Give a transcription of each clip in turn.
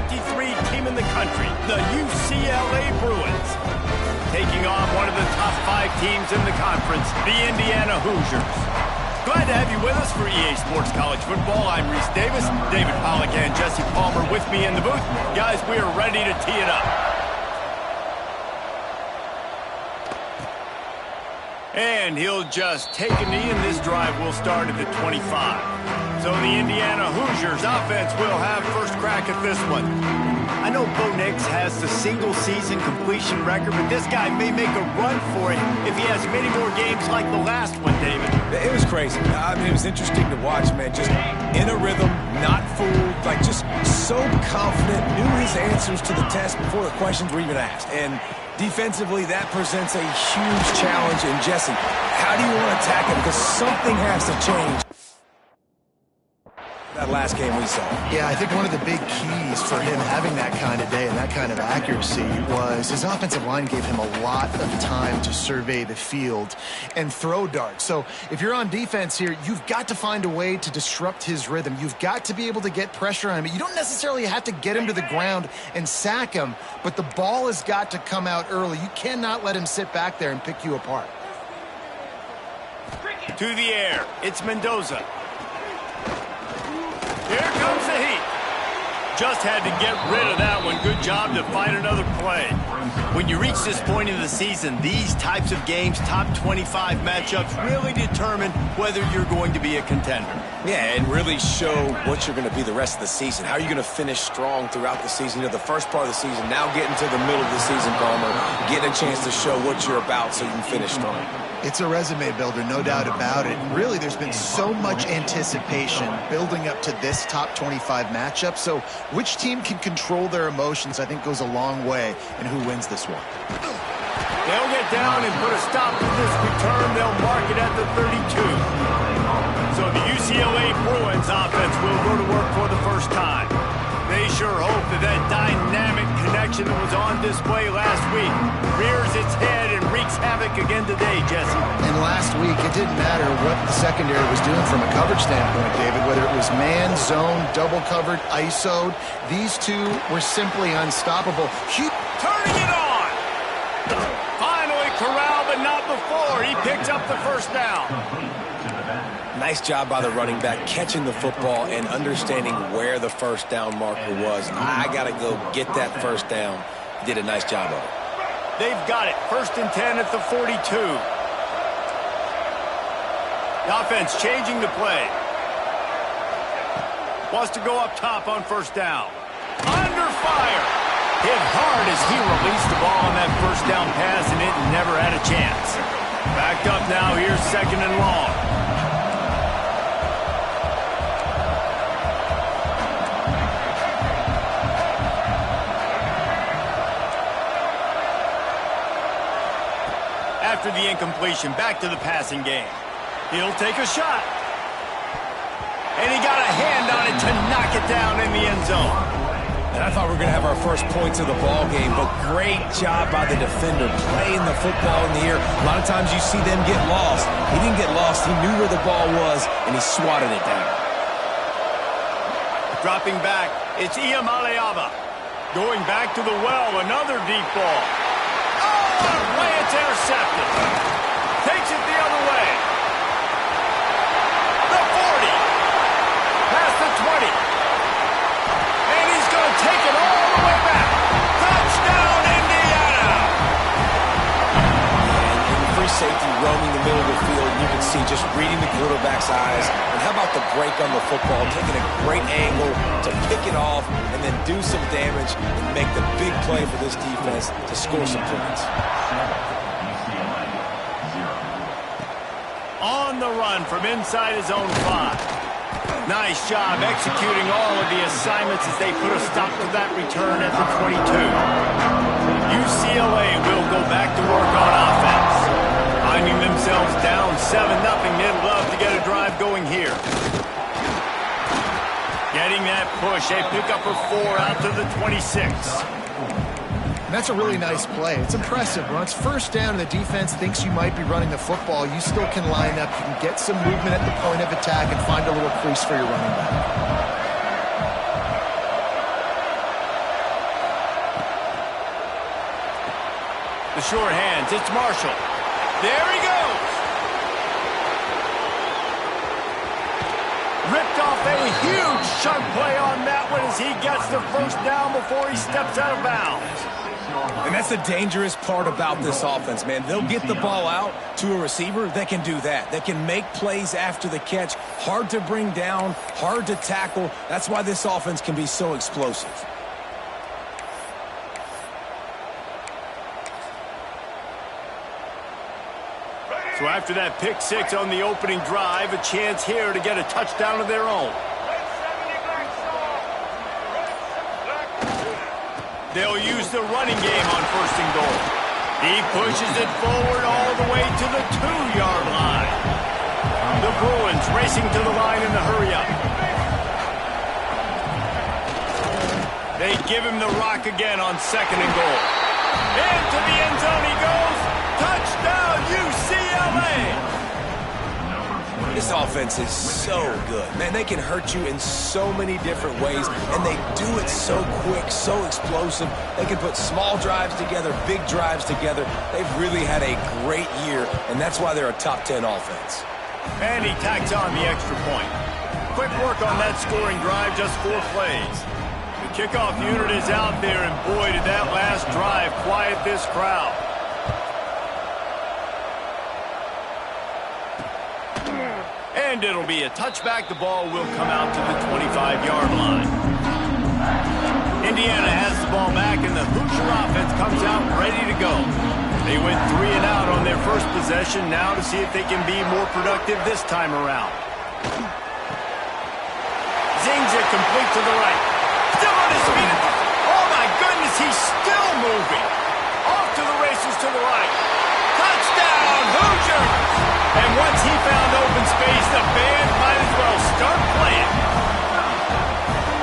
23 team in the country, the UCLA Bruins, taking on one of the top 5 teams in the conference, the Indiana Hoosiers. Glad to have you with us for EA Sports College Football. I'm Reese Davis, David Pollack and Jesse Palmer with me in the booth. Guys, we are ready to tee it up. And he'll just take a knee, and this drive will start at the 25. So the Indiana Hoosiers offense will have first crack at this one. I know Bo Nix has the single-season completion record, but this guy may make a run for it if he has many more games like the last one, David. It was crazy. I mean, it was interesting to watch, man. Just in a rhythm, not fooled, like just so confident, knew his answers to the test before the questions were even asked. And defensively, that presents a huge challenge. And Jesse, how do you want to attack him? Because something has to change. That last game we saw. Yeah, I think one of the big keys for him having that kind of day and that kind of accuracy was his offensive line gave him a lot of time to survey the field and throw darts. So if you're on defense here, you've got to find a way to disrupt his rhythm. You've got to be able to get pressure on him. You don't necessarily have to get him to the ground and sack him, but the ball has got to come out early. You cannot let him sit back there and pick you apart. To the air, it's Mendoza. Here comes the heat. Just had to get rid of that one. Good job to find another play. When you reach this point in the season, these types of games, top 25 matchups, really determine whether you're going to be a contender. Yeah, and really show what you're going to be the rest of the season. How are you going to finish strong throughout the season? You know, the first part of the season, now getting to the middle of the season, Palmer, getting a chance to show what you're about so you can finish strong. It's a resume builder, no doubt about it. Really, there's been so much anticipation building up to this top 25 matchup. So which team can control their emotions, I think, goes a long way in who wins this one. They'll get down and put a stop to this return. They'll mark it at the 32. So the UCLA Bruins offense will go to work for the first time. They sure hope that that dynamic connection that was on display last week rears its head and wreaks havoc again today, Jesse. And last week, it didn't matter what the secondary was doing from a coverage standpoint, David, whether it was man, zone, double covered, ISO'd. These two were simply unstoppable. Turning it on! Finally corralled, but not before. He picks up the first down. Nice job by the running back, catching the football and understanding where the first down marker was. I got to go get that first down. He did a nice job of it. They've got it. 1st and 10 at the 42. The offense changing the play. Wants to go up top on first down. Under fire. Hit hard as he released the ball on that first down pass, and it never had a chance. Backed up now. Here's 2nd and long. After the incompletion, back to the passing game. He'll take a shot. And he got a hand on it to knock it down in the end zone. And I thought we were going to have our first points of the ball game, but great job by the defender playing the football in the air. A lot of times you see them get lost. He didn't get lost. He knew where the ball was, and he swatted it down. Dropping back, it's Iamaleava. Going back to the well, another deep ball. Play, it's intercepted. Takes it the other way. The 40. Past the 20. And he's going to take it all the way back. Touchdown, Indiana. And free safety roaming the middle of the field. You can see just reading the quarterback's eyes. And how about the break on the football? Taking a great angle to pick it off and then do some damage and make the big play for this defense to score some points. On the run from inside his own 5. Nice job executing all of the assignments as they put a stop to that return at the 22. UCLA will go back to work on offense. Finding themselves down 7-0, they'd love to get a drive going here. Getting that push, a pickup of 4 out to the 26. And that's a really nice play. It's impressive. When it's first down and the defense thinks you might be running the football, you still can line up. You can get some movement at the point of attack and find a little crease for your running back. The short hands, it's Marshall. There he goes. Ripped off a huge chunk play on that one as he gets the first down before he steps out of bounds. And that's the dangerous part about this offense, man. They'll get the ball out to a receiver. They can do that. They can make plays after the catch. Hard to bring down, hard to tackle. That's why this offense can be so explosive. So after that pick six on the opening drive, a chance here to get a touchdown of their own. They'll use the running game on 1st and goal. He pushes it forward all the way to the 2-yard line. The Bruins racing to the line in the hurry-up. They give him the rock again on 2nd and goal. Into the end zone he goes. Touchdown, UCLA! This offense is so good. Man, they can hurt you in so many different ways, and they do it so quick, so explosive. They can put small drives together, big drives together. They've really had a great year, and that's why they're a top 10 offense. And he tacks on the extra point. Quick work on that scoring drive, just 4 plays. The kickoff unit is out there, and boy, did that last drive quiet this crowd. And it'll be a touchback. The ball will come out to the 25-yard line. Indiana has the ball back, and the Hoosier offense comes out ready to go. They went 3 and out on their first possession, now to see if they can be more productive this time around. Zings it complete to the right. Still on his feet. Oh, my goodness, he's still moving. Off to the races to the right. Touchdown, Hoosiers! And once he found open space, the band might as well start playing.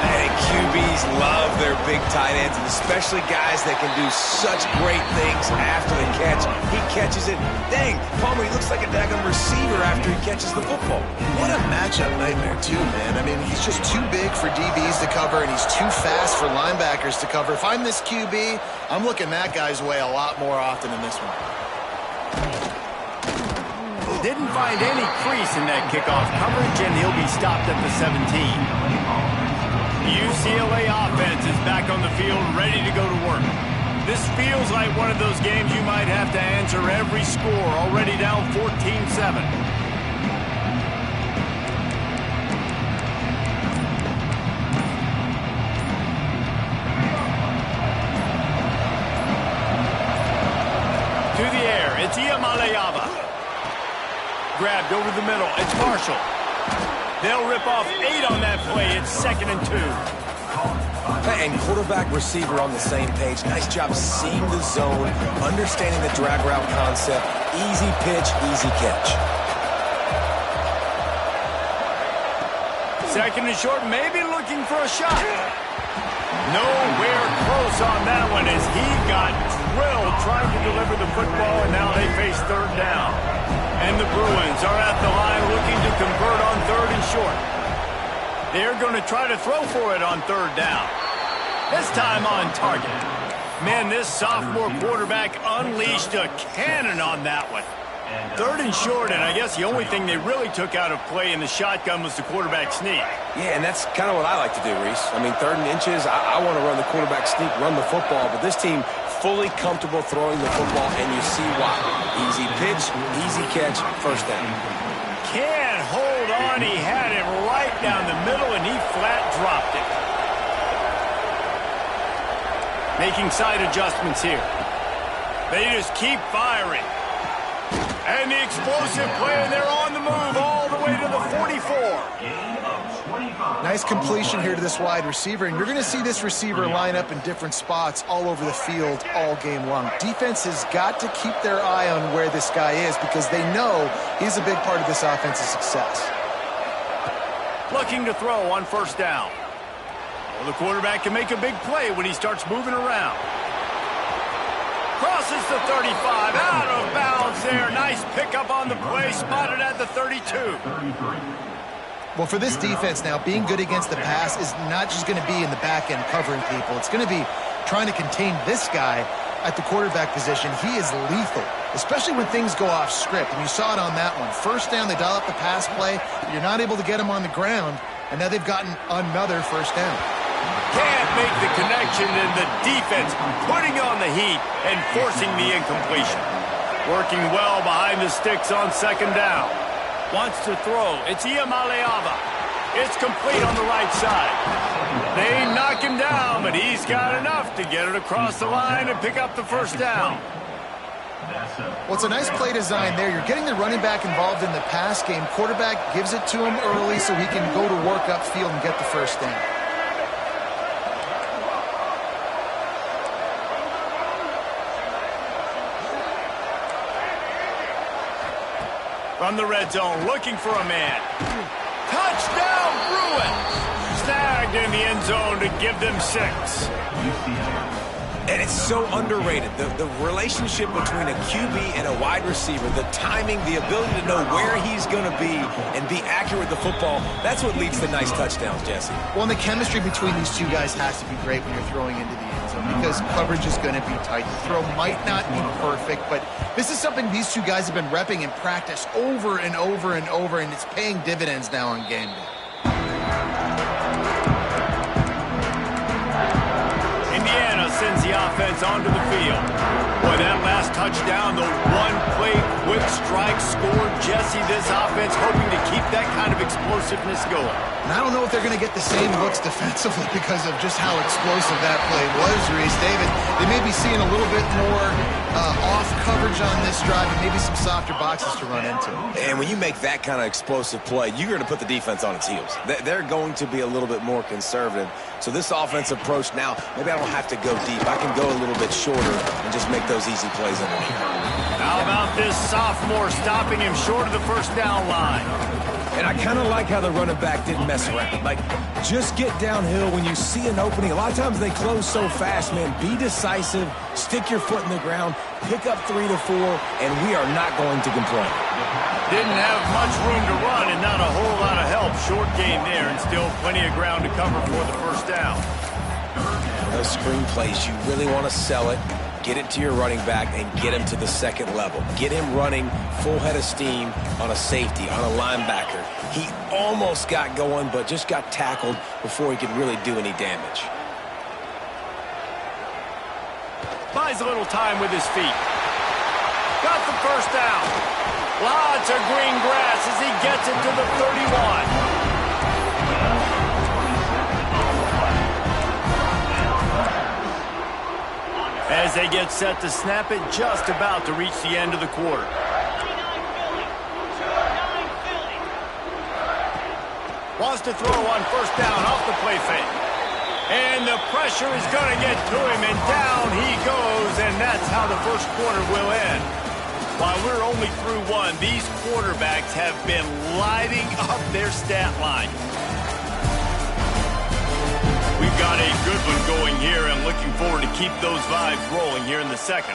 And QBs love their big tight ends, and especially guys that can do such great things after the catch. He catches it. Dang, Palmer, he looks like a daggone receiver after he catches the football. What a matchup nightmare, too, man. I mean, he's just too big for DBs to cover, and he's too fast for linebackers to cover. If I'm this QB, I'm looking that guy's way a lot more often than this one. Didn't find any crease in that kickoff coverage, and he'll be stopped at the 17. The UCLA offense is back on the field, ready to go to work. This feels like one of those games you might have to answer every score, already down 14-7. To the air, it's Iamaleava. Grabbed over the middle. It's Marshall. They'll rip off 8 on that play. It's 2nd and 2. And quarterback receiver on the same page. Nice job seeing the zone, understanding the drag route concept. Easy pitch, easy catch. 2nd and short, maybe looking for a shot. Nowhere close on that one as he got drilled trying to deliver the football, and now they face 3rd down. And the Bruins are at the line looking to convert on 3rd and short. They're going to try to throw for it on 3rd down. This time on target. Man, this sophomore quarterback unleashed a cannon on that one. 3rd and short, and I guess the only thing they really took out of play in the shotgun was the quarterback sneak. Yeah, and that's kind of what I like to do, Reese. I mean, 3rd and inches, I want to run the quarterback sneak, run the football, but this team fully comfortable throwing the football, and you see why. Easy pitch, easy catch, 1st down. Can't hold on. He had it right down the middle, and he flat dropped it. Making side adjustments here. They just keep firing. And the explosive play, and they're on the move all the way to the 44. Nice completion here to this wide receiver, and you're going to see this receiver line up in different spots all over the field all game long. Defense has got to keep their eye on where this guy is because they know he's a big part of this offense's success. Looking to throw on 1st down. Well, the quarterback can make a big play when he starts moving around. Crosses the 35, out of bounds there. Nice pickup on the play, spotted at the 32. Well, for this defense now, being good against the pass is not just going to be in the back end covering people. It's going to be trying to contain this guy at the quarterback position, he is lethal, especially when things go off script. And you saw it on that one. First down, they dial up the pass play. You're not able to get him on the ground, and now they've gotten another first down. Can't make the connection, and the defense putting on the heat and forcing the incompletion. Working well behind the sticks on second down. Wants to throw. It's Iamaleava. It's complete on the right side. They knock him down, but he's got enough to get it across the line and pick up the first down. Well, it's a nice play design there. You're getting the running back involved in the pass game. Quarterback gives it to him early so he can go to work upfield and get the first down. From the red zone, looking for a man. Touchdown, Bruins! Snagged in the end zone to give them 6. And it's so underrated. The relationship between a QB and a wide receiver, the timing, the ability to know where he's going to be and be accurate with the football, that's what leads to nice touchdowns, Jesse. Well, and the chemistry between these two guys has to be great when you're throwing into the end zone because coverage is going to be tight. The throw might not be perfect, but this is something these two guys have been repping in practice over and over and over, and it's paying dividends now on game day. Sends the offense onto the field. Boy, that last touchdown, the one-play quick strike scored. Jesse, this offense hoping to keep that kind of explosiveness going. And I don't know if they're going to get the same looks defensively because of just how explosive that play was, Reese. David, they may be seeing a little bit more off coverage on this drive and maybe some softer boxes to run into. And when you make that kind of explosive play, you're going to put the defense on its heels. They're going to be a little bit more conservative. So this offensive approach now, maybe I don't have to go deep. I can go a little bit shorter and just make those easy plays underneath. How about this sophomore stopping him short of the first down line? And I kind of like how the running back didn't mess around. Like, just get downhill when you see an opening. A lot of times they close so fast, man. Be decisive, stick your foot in the ground, pick up 3 to 4, and we are not going to complain. Didn't have much room to run and not a whole lot of help. Short game there and still plenty of ground to cover for the first down. Those screen plays, you really want to sell it. Get it to your running back and get him to the second level. Get him running full head of steam on a safety, on a linebacker. He almost got going, but just got tackled before he could really do any damage. Buys a little time with his feet. Got the first down. Lots of green grass as he gets it to the 31. As they get set to snap it, just about to reach the end of the quarter. Wants to throw on first down off the play fake. And the pressure is going to get to him, and down he goes, and that's how the first quarter will end. While we're only through one, these quarterbacks have been lighting up their stat line. We've got a good one going here. I'm looking forward to keep those vibes rolling here in the second.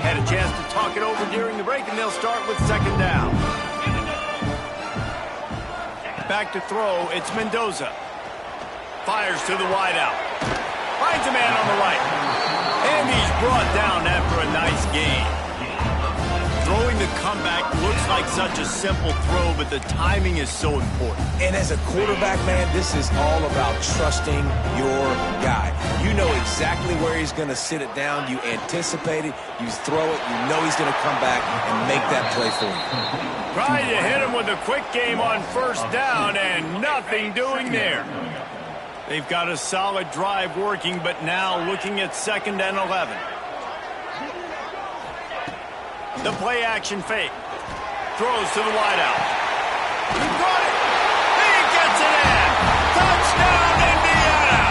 Had a chance to talk it over during the break, and they'll start with second down. Back to throw, it's Mendoza. Fires to the wideout. Finds a man on the right. And he's brought down after a nice gain. Throwing the comeback looks like such a simple throw, but the timing is so important. And as a quarterback, man, this is all about trusting your guy. You know exactly where he's going to sit it down. You anticipate it. You throw it. You know he's going to come back and make that play for you. Trying to hit him with a quick game on first down, and nothing doing there. They've got a solid drive working, but now looking at 2nd and 11. The play action fake. Throws to the wideout. He brought it. He gets it in. Touchdown, Indiana.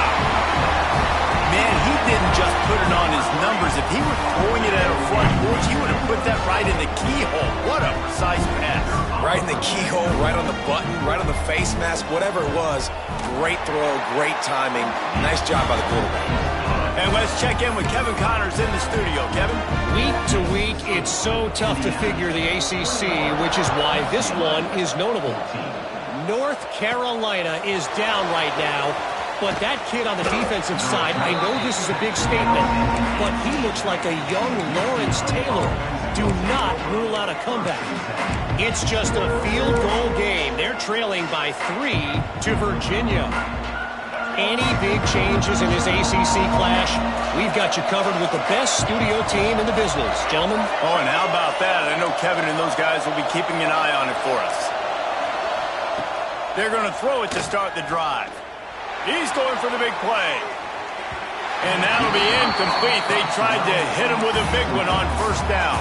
Man, he didn't just put it on his numbers. If he were throwing it at a front porch, he would have put that right in the keyhole. What a precise pass. Right in the keyhole, right on the button, right on the face mask, whatever it was. Great throw, great timing. Nice job by the quarterback. And let's check in with Kevin Connors in the studio. Kevin? Week to week, it's so tough to figure the ACC, which is why this one is notable. North Carolina is down right now, but that kid on the defensive side, I know this is a big statement, but he looks like a young Lawrence Taylor. Do not rule out a comeback. It's just a field goal game. They're trailing by 3 to Virginia. Any big changes in this ACC clash, we've got you covered with the best studio team in the business. Gentlemen? Oh, and how about that? I know Kevin and those guys will be keeping an eye on it for us. They're going to throw it to start the drive. He's going for the big play. And that'll be incomplete. They tried to hit him with a big one on first down.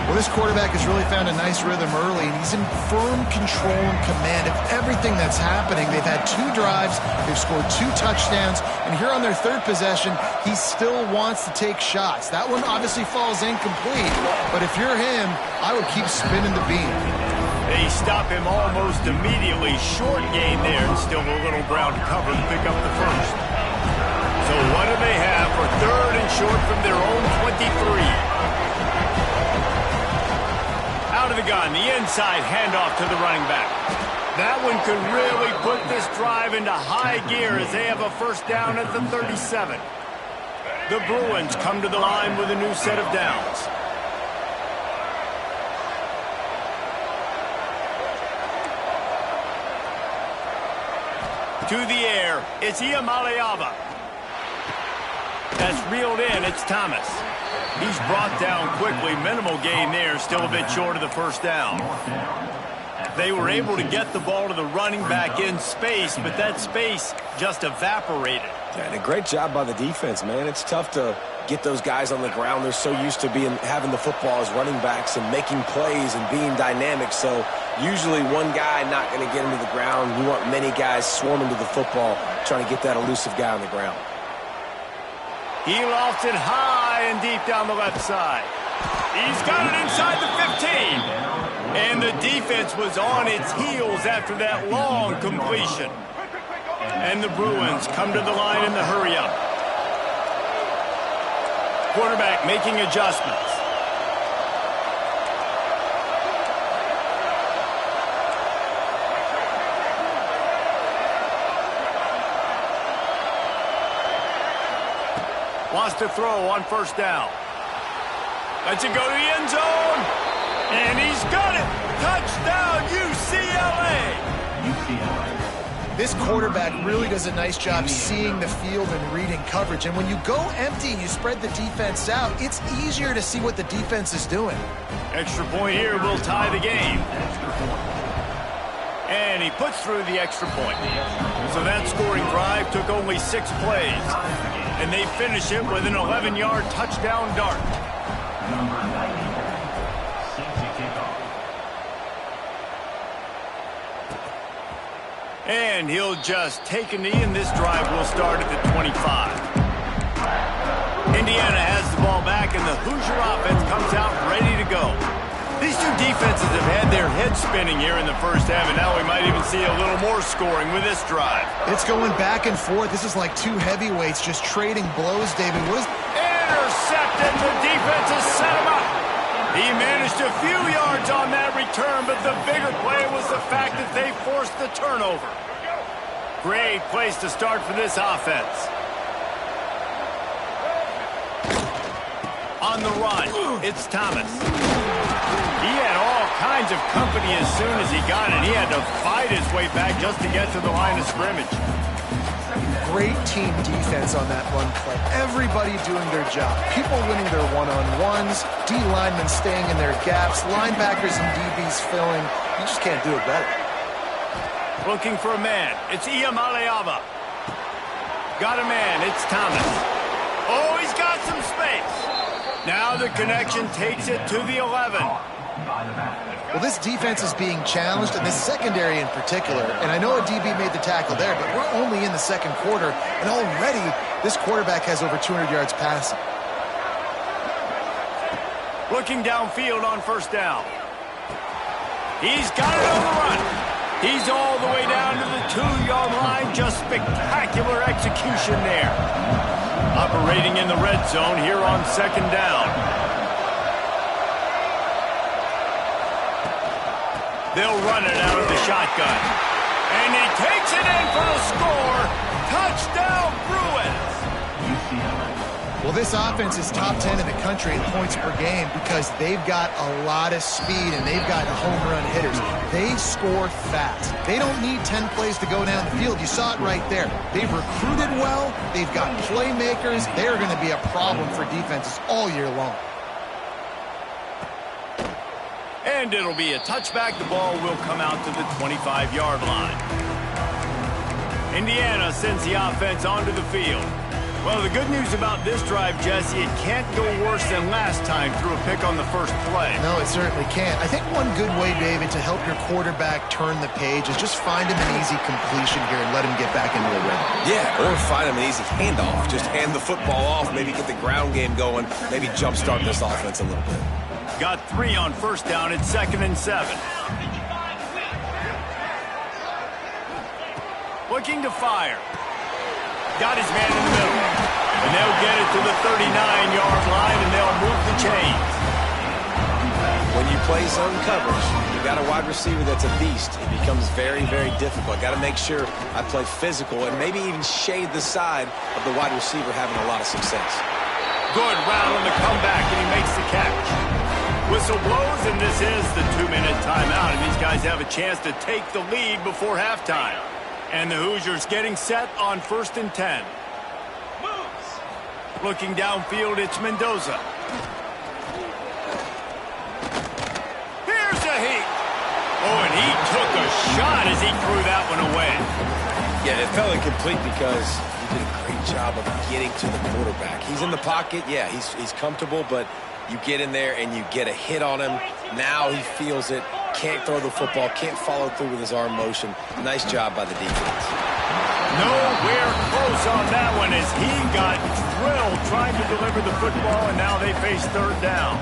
Well, this quarterback has really found a nice rhythm early, and he's in firm control and command of everything that's happening. They've had 2 drives, they've scored 2 touchdowns, and here on their 3rd possession, he still wants to take shots. That one obviously falls incomplete, but if you're him, I would keep spinning the beam. They stop him almost immediately. Short gain there, and still a little ground to cover to pick up the first. So what do they have for 3rd and short from their own 23? Out of the gun, the inside handoff to the running back. That one could really put this drive into high gear as they have a first down at the 37. The Bruins come to the line with a new set of downs. To the air, it's Iamaleava. That's reeled in, it's Thomas. He's brought down quickly. Minimal gain there, still a bit short of the first down. They were able to get the ball to the running back in space, but that space just evaporated. And a great job by the defense, man. It's tough to get those guys on the ground. They're so used to having the football as running backs and making plays and being dynamic. So usually one guy not going to get into the ground. You want many guys swarming to the football, trying to get that elusive guy on the ground. He lofts it high and deep down the left side. He's got it inside the 15. And the defense was on its heels after that long completion. And the Bruins come to the line in the hurry-up. Quarterback making adjustments. Wants to throw on first down. Lets it go to the end zone. And he's got it. Touchdown, UCLA. This quarterback really does a nice job seeing the field and reading coverage. And when you go empty and you spread the defense out, it's easier to see what the defense is doing. Extra point here will tie the game. And he puts through the extra point. So that scoring drive took only 6 plays. And they finish it with an 11-yard touchdown dart. And he'll just take a knee, and this drive will start at the 25. Indiana has the ball back, and the Hoosier offense comes out ready to go. These two defenses have had their heads spinning here in the first half, and now we might even see a little more scoring with this drive. It's going back and forth. This is like 2 heavyweights just trading blows, David. Intercepted. The defense has set him up. He managed a few yards on that return, but the bigger play was the fact that they forced the turnover. Great place to start for this offense. On the run, it's Thomas. He had all kinds of company as soon as he got it. He had to fight his way back just to get to the line of scrimmage. Great team defense on that run play. Everybody doing their job. People winning their one-on-ones, D linemen staying in their gaps, linebackers and DBs filling. You just can't do it better. Looking for a man. It's Iamaleava. Got a man. It's Thomas. Oh, he's got some space. Now the connection takes it to the 11. Well, this defense is being challenged, and this secondary in particular. And I know a DB made the tackle there, but we're only in the second quarter, and already this quarterback has over 200 yards passing. Looking downfield on first down. He's got it on the run. He's all the way down to the 2-yard line. Just spectacular execution there. Operating in the red zone here on second down. They'll run it out of the shotgun. And he takes it in for the score. Touchdown, Bruins. Well, this offense is top 10 in the country in points per game because they've got a lot of speed and they've got home run hitters. They score fast. They don't need 10 plays to go down the field. You saw it right there. They've recruited well. They've got playmakers. They're going to be a problem for defenses all year long. And it'll be a touchback. The ball will come out to the 25-yard line. Indiana sends the offense onto the field. Well, the good news about this drive, Jesse, it can't go worse than last time through a pick on the first play. No, it certainly can't. I think one good way, David, to help your quarterback turn the page is just find him an easy completion here and let him get back into a rhythm. Yeah, or find him an easy handoff. Just hand the football off, maybe get the ground game going, maybe jumpstart this offense a little bit. Got 3 on first down at 2nd and 7. Looking to fire. Got his man in the middle. And they'll get it to the 39-yard line, and they'll move the chains. When you play zone coverage, you got a wide receiver that's a beast. It becomes very, very difficult. Got to make sure I play physical and maybe even shade the side of the wide receiver having a lot of success. Good route on the comeback, and he makes the catch. Whistle blows, and this is the 2-minute timeout, and these guys have a chance to take the lead before halftime. And the Hoosiers getting set on 1st and 10. Looking downfield, it's Mendoza. Here's a heat. Oh, and he took a shot as he threw that one away. Yeah, it fell incomplete because he did a great job of getting to the quarterback. He's in the pocket. Yeah, he's comfortable, but you get in there and you get a hit on him. Now he feels it. Can't throw the football. Can't follow through with his arm motion. Nice job by the defense. Nowhere close on that one as he got thrilled trying to deliver the football, and now they face 3rd down.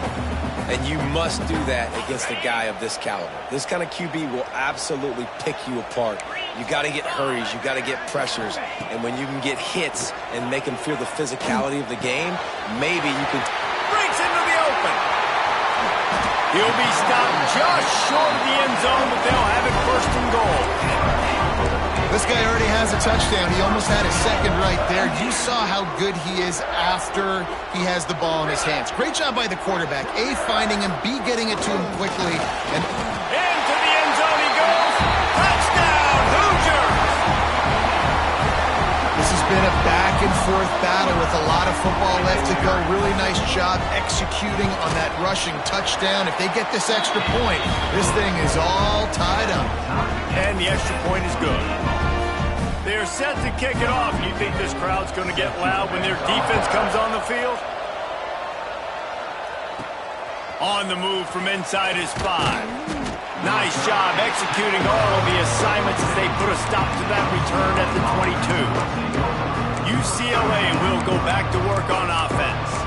And you must do that against a guy of this caliber. This kind of QB will absolutely pick you apart. You got to get hurries. You got to get pressures. And when you can get hits and make him feel the physicality of the game, maybe you can... Breaks into the open. He'll be stopped just short of the end zone, but they'll have it 1st and goal. This guy already has a touchdown. He almost had a second right there. You saw how good he is after he has the ball in his hands. Great job by the quarterback. A, finding him. B, getting it to him quickly. And into the end zone he goes. Touchdown, Hoosiers! This has been a back-and-forth battle with a lot of football left to go. Really nice job executing on that rushing touchdown. If they get this extra point, this thing is all tied up. And the extra point is good. They're set to kick it off. You think this crowd's going to get loud when their defense comes on the field? On the move from inside his 5. Nice job executing all of the assignments as they put a stop to that return at the 22. UCLA will go back to work on offense.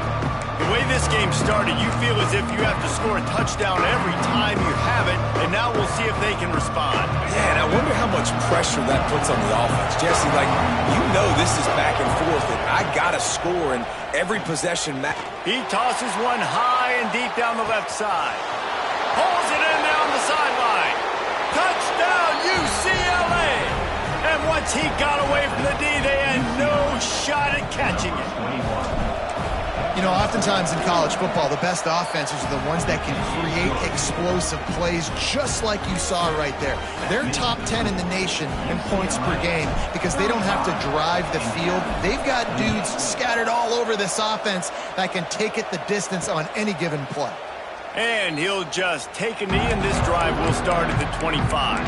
The way this game started, you feel as if you have to score a touchdown every time you have it, and now we'll see if they can respond. Yeah, and I wonder how much pressure that puts on the offense. Jesse, like, you know this is back and forth, and I got to score in every possession. He tosses one high and deep down the left side. Pulls it in down the sideline. Touchdown, UCLA! And once he got away from the D, they had no shot at catching it. You know, oftentimes in college football, the best offenses are the ones that can create explosive plays just like you saw right there. They're top 10 in the nation in points per game because they don't have to drive the field. They've got dudes scattered all over this offense that can take it the distance on any given play. And he'll just take a knee, and this drive will start at the 25.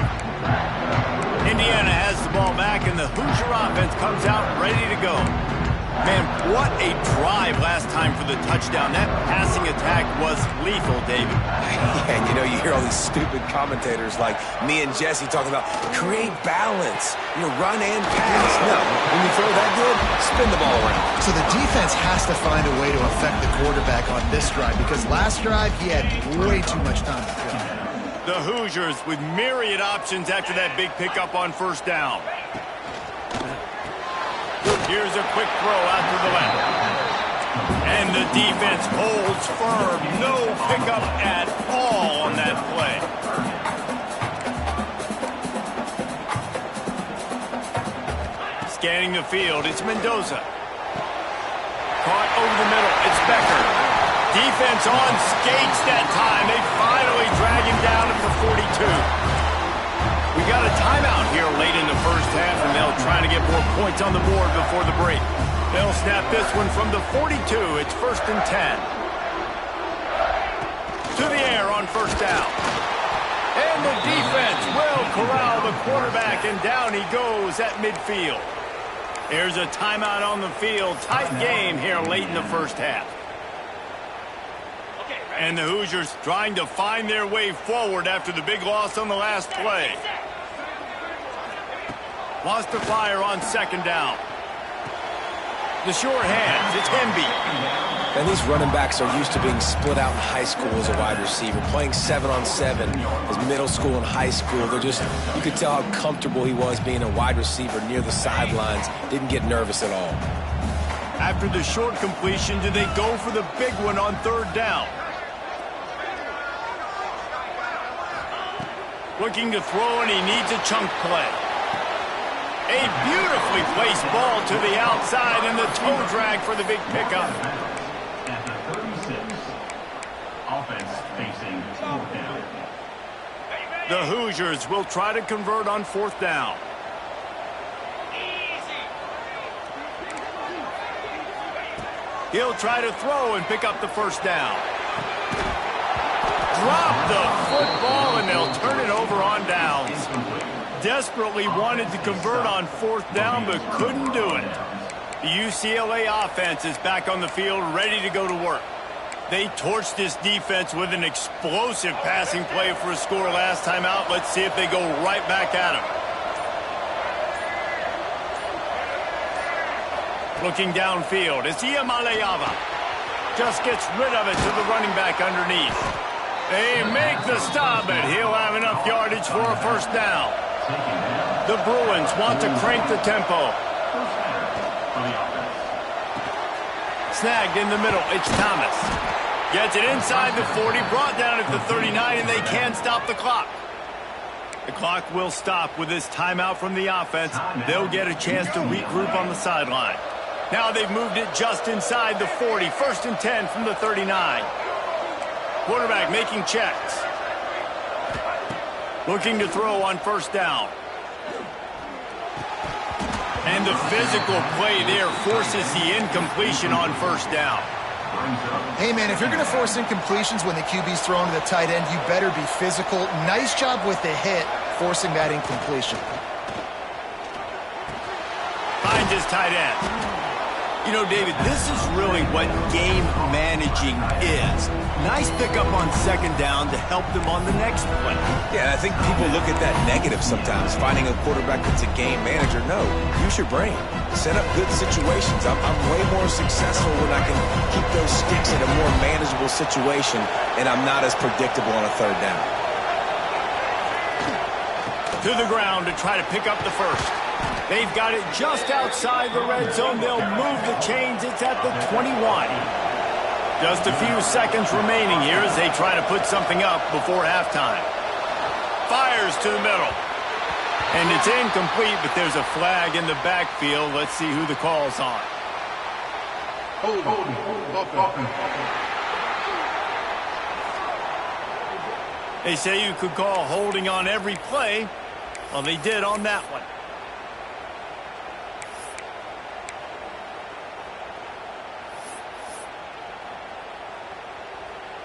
Indiana has the ball back, and the Hoosier offense comes out ready to go. Man, what a drive last time for the touchdown. That passing attack was lethal, David. Yeah, and you know, you hear all these stupid commentators like me and Jesse talking about create balance, you know, run and pass. No, when you throw that good, spin the ball around. So the defense has to find a way to affect the quarterback on this drive because last drive he had way too much time to throw. The Hoosiers with myriad options after that big pickup on 1st down. Here's a quick throw out to the left. And the defense holds firm. No pickup at all on that play. Scanning the field, it's Mendoza. Caught over the middle, it's Becker. Defense on skates that time. They finally drag him down at the 42. We got a timeout here late in the first half, and they'll try to get more points on the board before the break. They'll snap this one from the 42. It's 1st and 10. To the air on first down. And the defense will corral the quarterback, and down he goes at midfield. There's a timeout on the field. Tight game here late in the first half. And the Hoosiers trying to find their way forward after the big loss on the last play. Lost the fire on second down. The short hands, it's Hemby. And these running backs are used to being split out in high school as a wide receiver, playing 7-on-7 as middle school and high school. They're just, you could tell how comfortable he was being a wide receiver near the sidelines. Didn't get nervous at all. After the short completion, do they go for the big one on third down? Looking to throw, and he needs a chunk play. A beautifully placed ball to the outside, and the toe drag for the big pickup. At the 36, offense facing fourth down. The Hoosiers will try to convert on fourth down. He'll try to throw and pick up the first down. Drop the football, and they'll turn it over on downs. Desperately wanted to convert on fourth down, but couldn't do it. The UCLA offense is back on the field, ready to go to work. They torched this defense with an explosive passing play for a score last time out. Let's see if they go right back at him. Looking downfield, it's Iamaleava. Just gets rid of it to the running back underneath. They make the stop, but he'll have enough yardage for a first down. The Bruins want to crank the tempo. Snagged in the middle, it's Thomas. Gets it inside the 40, brought down at the 39, and they can't stop the clock. The clock will stop with this timeout from the offense. They'll get a chance to regroup on the sideline. Now they've moved it just inside the 40, 1st and 10 from the 39. Quarterback making checks. Looking to throw on first down. And the physical play there forces the incompletion on first down. Hey, man, if you're going to force incompletions when the QB's thrown to the tight end, you better be physical. Nice job with the hit, forcing that incompletion. Finds his tight end. You know, David, this is really what game managing is. Nice pickup on second down to help them on the next play. Yeah, I think people look at that negative sometimes, finding a quarterback that's a game manager. No, use your brain. Set up good situations. I'm way more successful when I can keep those sticks in a more manageable situation, and I'm not as predictable on a third down. To the ground to try to pick up the first. They've got it just outside the red zone. They'll move the chains. It's at the 21. Just a few seconds remaining here as they try to put something up before halftime. Fires to the middle. And it's incomplete, but there's a flag in the backfield. Let's see who the call's on. They say you could call holding on every play. Well, they did on that one.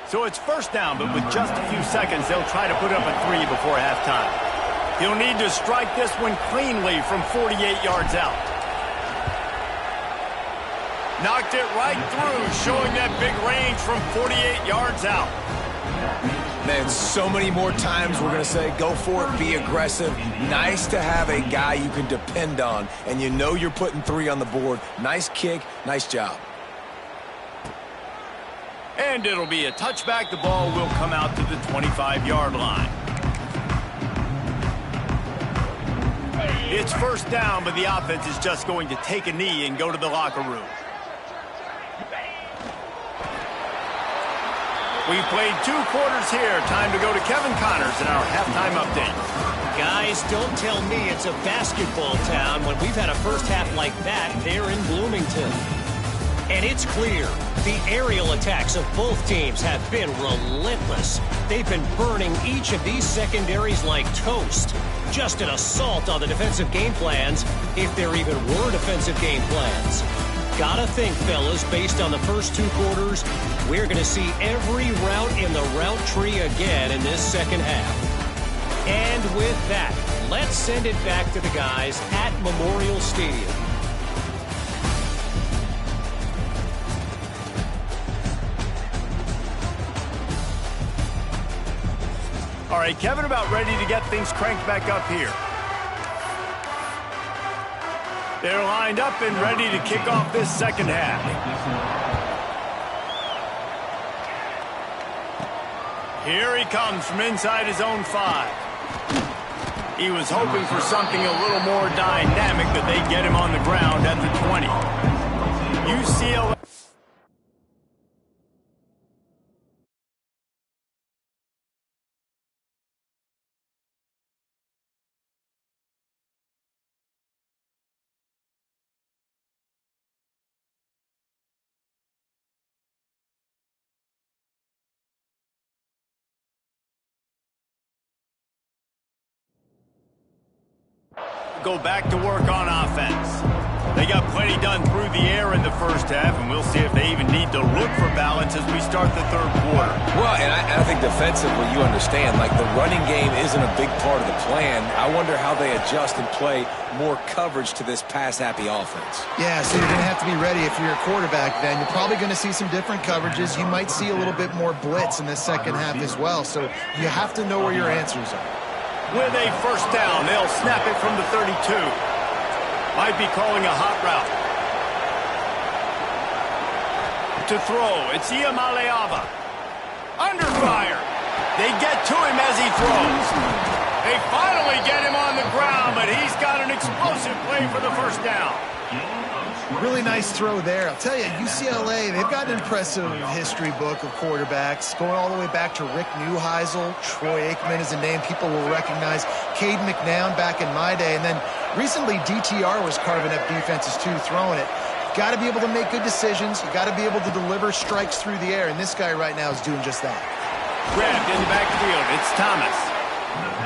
So it's first down, but with just a few seconds, they'll try to put up a 3 before halftime. He'll need to strike this one cleanly from 48 yards out. Knocked it right through, showing that big range from 48 yards out. Man, so many more times we're going to say, go for it, be aggressive. Nice to have a guy you can depend on, and you know you're putting 3 on the board. Nice kick, nice job. And it'll be a touchback. The ball will come out to the 25-yard line. It's first down, but the offense is just going to take a knee and go to the locker room. We've played 2 quarters here. Time to go to Kevin Connors in our halftime update. Guys, don't tell me it's a basketball town when we've had a first half like that there in Bloomington. And it's clear the aerial attacks of both teams have been relentless. They've been burning each of these secondaries like toast. Just an assault on the defensive game plans, if there even were defensive game plans. Gotta think, fellas, based on the first 2 quarters, we're going to see every route in the route tree again in this second half. And with that, let's send it back to the guys at Memorial Stadium. All right, Kevin, about ready to get things cranked back up here. They're lined up and ready to kick off this second half. Here he comes from inside his own 5. He was hoping for something a little more dynamic, that they get him on the ground at the 20. UCLA. Go back to work on offense. They got plenty done through the air in the first half, and we'll see if they even need to look for balance as we start the 3rd quarter. Well, and I think defensively, you understand, like the running game isn't a big part of the plan. I wonder how they adjust and play more coverage to this pass-happy offense. Yeah, so you're going to have to be ready if you're a quarterback then. You're probably going to see some different coverages. You might see a little bit more blitz in the second half as well, so you have to know where your answers are. With a first down, they'll snap it from the 32. Might be calling a hot route. To throw, it's Iamaleava. Under fire. They get to him as he throws. They finally get him on the ground, but he's got an explosive play for the first down. Really nice throw there. I'll tell you, UCLA, they've got an impressive history book of quarterbacks, going all the way back to Rick Neuheisel. Troy Aikman is a name people will recognize. Cade McNown back in my day. And then recently, DTR was carving up defenses too, throwing it. You've got to be able to make good decisions. You've got to be able to deliver strikes through the air. And this guy right now is doing just that. Grabbed in the backfield, it's Thomas.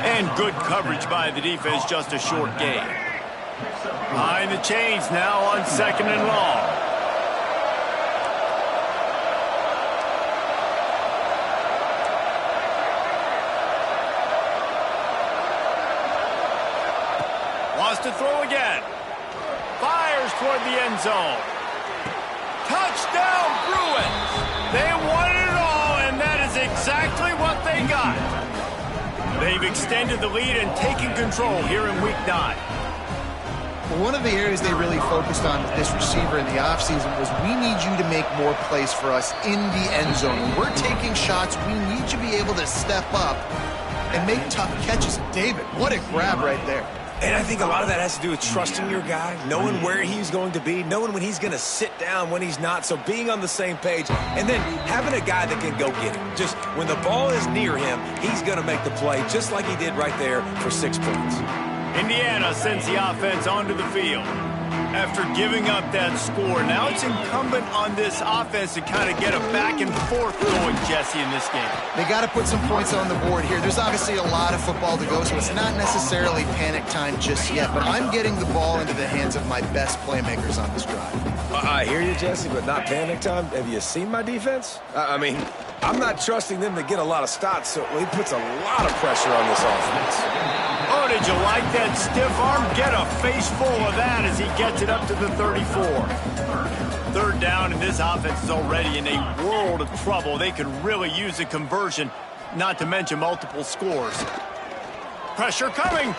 And good coverage by the defense, just a short gain. Behind the chains now on 2nd and long. Wants to throw again. Fires toward the end zone. Touchdown, Bruins! They won it all, and that is exactly what they got. They've extended the lead and taken control here in Week 9. Well, one of the areas they really focused on with this receiver in the offseason was we need you to make more plays for us in the end zone. When we're taking shots, we need you to be able to step up and make tough catches. David, what a grab right there. And I think a lot of that has to do with trusting your guy, knowing where he's going to be, knowing when he's going to sit down, when he's not. So being on the same page, and then having a guy that can go get it. Just when the ball is near him, he's going to make the play, just like he did right there for 6 points. Indiana sends the offense onto the field. After giving up that score, now it's incumbent on this offense to kind of get a back and forth going, Jesse, in this game. They got to put some points on the board here. There's obviously a lot of football to go, so it's not necessarily panic time just yet, but I'm getting the ball into the hands of my best playmakers on this drive. I hear you, Jesse, but not panic time. Have you seen my defense? I mean, I'm not trusting them to get a lot of stops, so he puts a lot of pressure on this offense. Oh, did you like that stiff arm? Get a face full of that as he gets it up to the 34. 3rd down, and this offense is already in a world of trouble. They could really use a conversion, not to mention multiple scores. Pressure coming.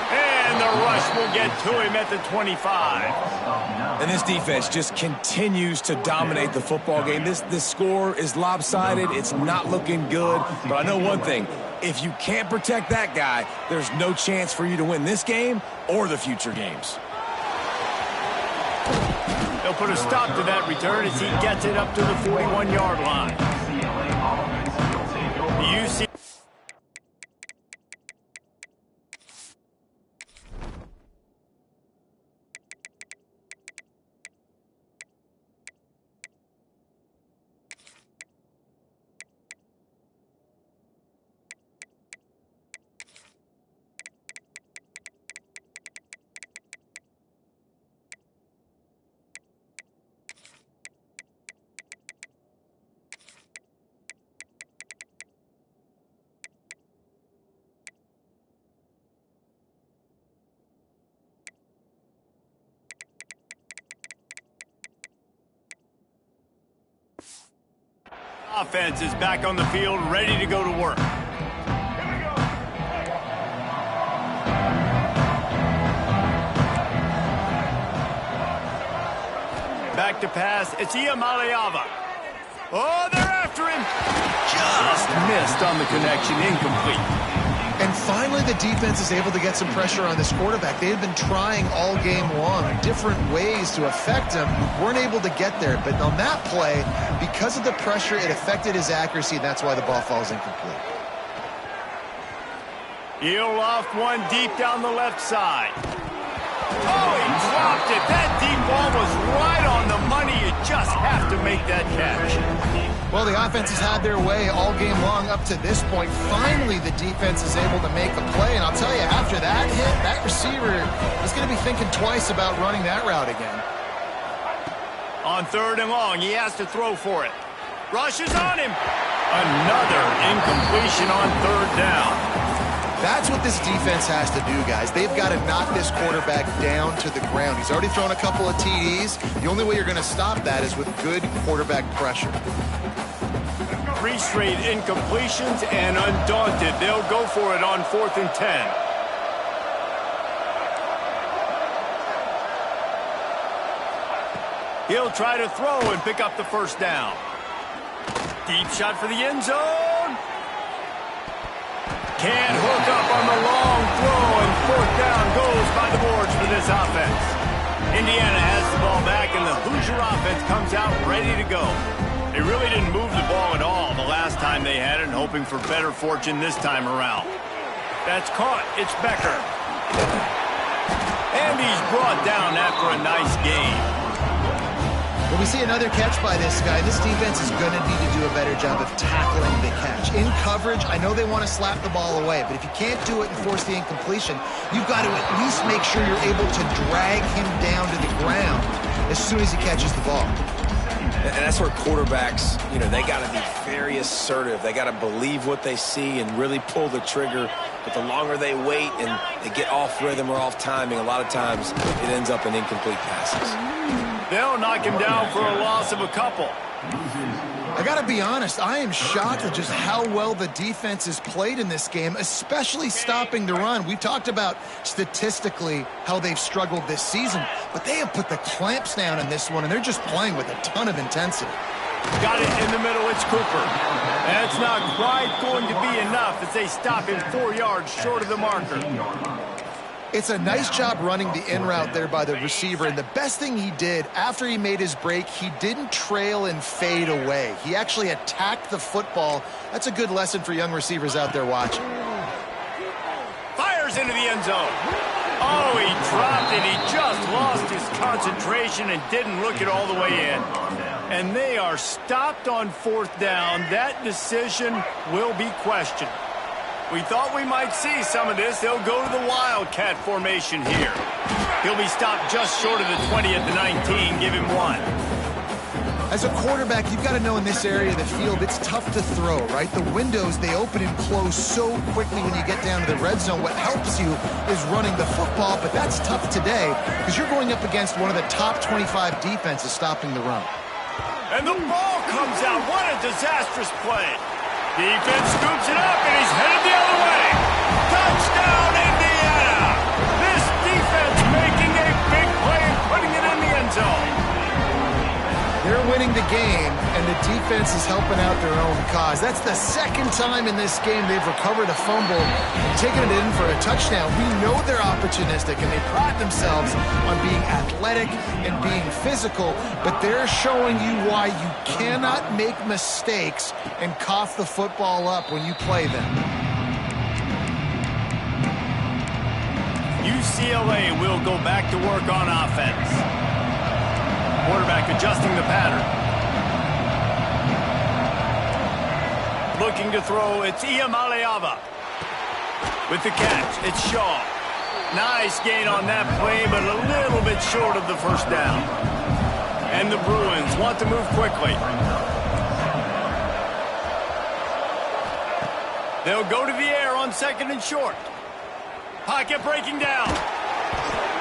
And the rush will get to him at the 25. And this defense just continues to dominate the football game. This score is lopsided. It's not looking good. But I know one thing. If you can't protect that guy, there's no chance for you to win this game or the future games. They'll put a stop to that return as he gets it up to the 41-yard line. The UCLA offense is back on the field, ready to go to work. Back to pass. It's Iamaleava. Oh, they're after him. Just missed on the connection. Incomplete. And finally, the defense is able to get some pressure on this quarterback. They had been trying all game long different ways to affect him. Weren't able to get there. But on that play, because of the pressure, it affected his accuracy, and that's why the ball falls incomplete. He'll loft one deep down the left side. Oh, he dropped it. That deep ball was right on the money. You just have to make that catch. Well, the offense has had their way all game long up to this point. Finally, the defense is able to make a play. And I'll tell you, after that hit, that receiver is going to be thinking twice about running that route again. On 3rd and long, he has to throw for it. Rushes on him. Another incompletion on 3rd down. That's what this defense has to do, guys. They've got to knock this quarterback down to the ground. He's already thrown a couple of TDs. The only way you're going to stop that is with good quarterback pressure. 3 straight incompletions, and undaunted, they'll go for it on 4th and 10. He'll try to throw and pick up the 1st down. Deep shot for the end zone. Can't hook up on the long throw, and 4th down goes by the boards for this offense. Indiana has the ball back, and the Hoosier offense comes out ready to go. They really didn't move the ball at all the last time they had it, hoping for better fortune this time around. That's caught. It's Becker. And he's brought down after a nice game. When we see another catch by this guy, this defense is going to need to do a better job of tackling the catch. In coverage, I know they want to slap the ball away, but if you can't do it and force the incompletion, you've got to at least make sure you're able to drag him down to the ground as soon as he catches the ball. And that's where quarterbacks, they got to be very assertive. They got to believe what they see and really pull the trigger. But the longer they wait and they get off rhythm or off timing, a lot of times it ends up in incomplete passes. They'll knock him down for a loss of a couple. I got to be honest, I am shocked at just how well the defense has played in this game, especially stopping the run. We talked about statistically how they've struggled this season, but they have put the clamps down in this one, and they're just playing with a ton of intensity. Got it in the middle, it's Cooper. That's not quite going to be enough as they stop him 4 yards short of the marker. It's a nice job running the in route there by the receiver, and the best thing he did after he made his break, he didn't trail and fade away. He actually attacked the football. That's a good lesson for young receivers out there watching. Fires into the end zone. Oh, he dropped it. He just lost his concentration and didn't look it all the way in. And they are stopped on 4th down. That decision will be questioned. We thought we might see some of this. They'll go to the Wildcat formation here. He'll be stopped just short of the 20 at the 19. Give him 1. As a quarterback, you've got to know in this area of the field, it's tough to throw, right? The windows, they open and close so quickly when you get down to the red zone. What helps you is running the football, but that's tough today because you're going up against one of the top 25 defenses stopping the run. And the ball comes out. What a disastrous play. Defense scoops it up, and he's headed the other way. Touchdown, Indiana! defense is helping out their own cause. That's the second time in this game they've recovered a fumble and taken it in for a touchdown. We know they're opportunistic, and they pride themselves on being athletic and being physical, but they're showing you why you cannot make mistakes and cough the football up when you play them. UCLA will go back to work on offense. Quarterback adjusting the pattern. Looking to throw, it's Iamaleava. With the catch, it's Shaw. Nice gain on that play, but a little bit short of the first down. And the Bruins want to move quickly. They'll go to the air on 2nd and short. Pocket breaking down.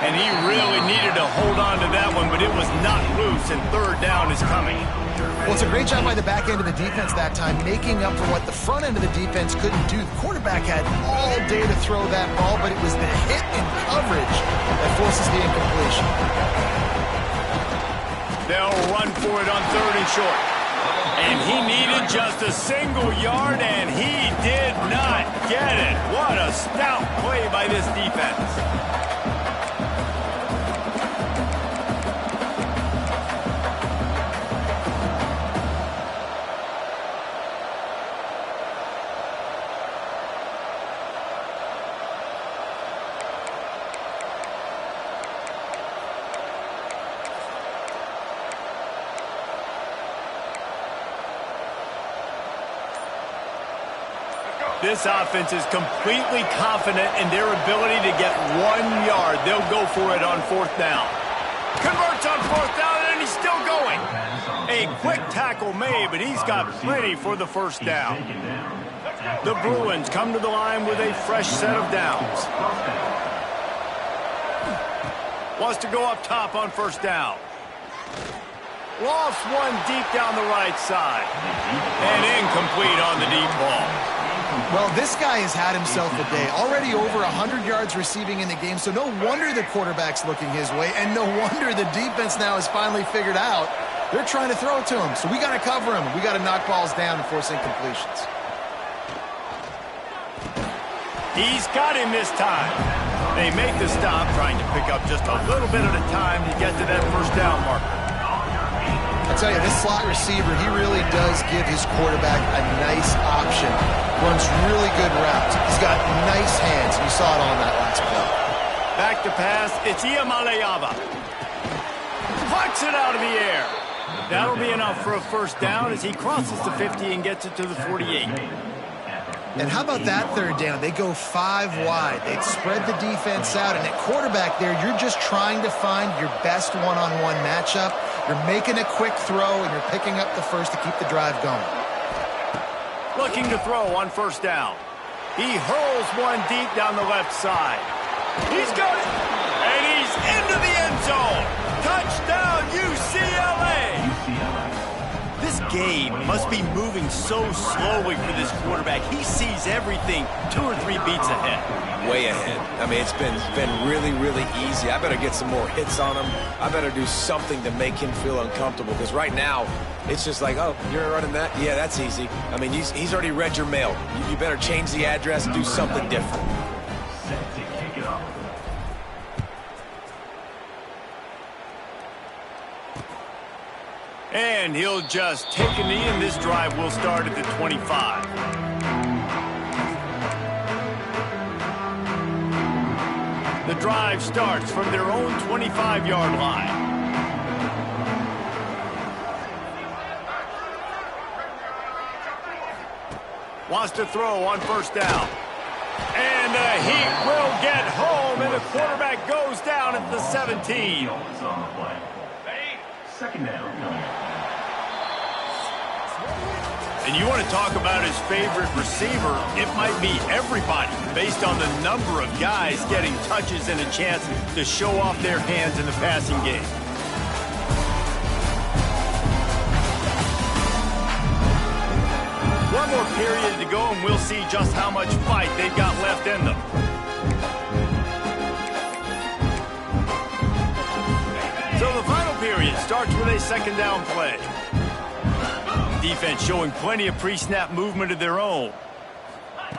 And he really needed to hold on to that one, but it was not loose, and 3rd down is coming. Well, it's a great job by the back end of the defense that time, making up for what the front end of the defense couldn't do. The quarterback had all day to throw that ball, but it was the hit and coverage that forces the incompletion. They'll run for it on 3rd and short. And he needed just a single yard, and he did not get it. What a stout play by this defense. This offense is completely confident in their ability to get 1 yard. They'll go for it on 4th down. Converts on 4th down, and he's still going. A quick tackle made, but he's got plenty for the first down. The Bruins come to the line with a fresh set of downs. Wants to go up top on 1st down. Lofts one deep down the right side. And incomplete on the deep ball. Well, this guy has had himself a day. Already over 100 yards receiving in the game, so no wonder the quarterback's looking his way, and no wonder the defense now has finally figured out they're trying to throw it to him. So we got to cover him. We got to knock balls down and force incompletions. He's got him this time. They make the stop, trying to pick up just a little bit at a time to get to that 1st down marker. I tell you, this slot receiver, he really does give his quarterback a nice option. Runs really good routes. He's got nice hands. You saw it on that last play. Back to pass. It's Iamaleava. Plucks it out of the air. That'll be enough for a 1st down as he crosses the 50 and gets it to the 48. And how about that 3rd down? They go 5 wide. They spread the defense out. And at quarterback there, you're just trying to find your best one-on-one matchup. You're making a quick throw, and you're picking up the first to keep the drive going. Looking to throw on 1st down. He hurls one deep down the left side. He's got it. And he's into the end zone. Touchdown, UCLA. This game must be moving so slowly for this quarterback. He sees everything 2 or 3 beats ahead. Way ahead. I mean, it's been really, really easy. I better get some more hits on him. I better do something to make him feel uncomfortable, because right now, it's just like, oh, you're running that? Yeah, that's easy. I mean, he's already read your mail. You better change the address and do something different. Set to kick it off. And he'll just take a knee, and this drive will start at the 25. The drive starts from their own 25-yard line. Wants to throw on 1st down. And the Heat will get home, and the quarterback goes down at the 17. On the play. 2nd down. And you want to talk about his favorite receiver, it might be everybody, based on the number of guys getting touches and a chance to show off their hands in the passing game. One more period to go, and we'll see just how much fight they've got left in them. So the final period starts with a 2nd down play. Defense showing plenty of pre-snap movement of their own.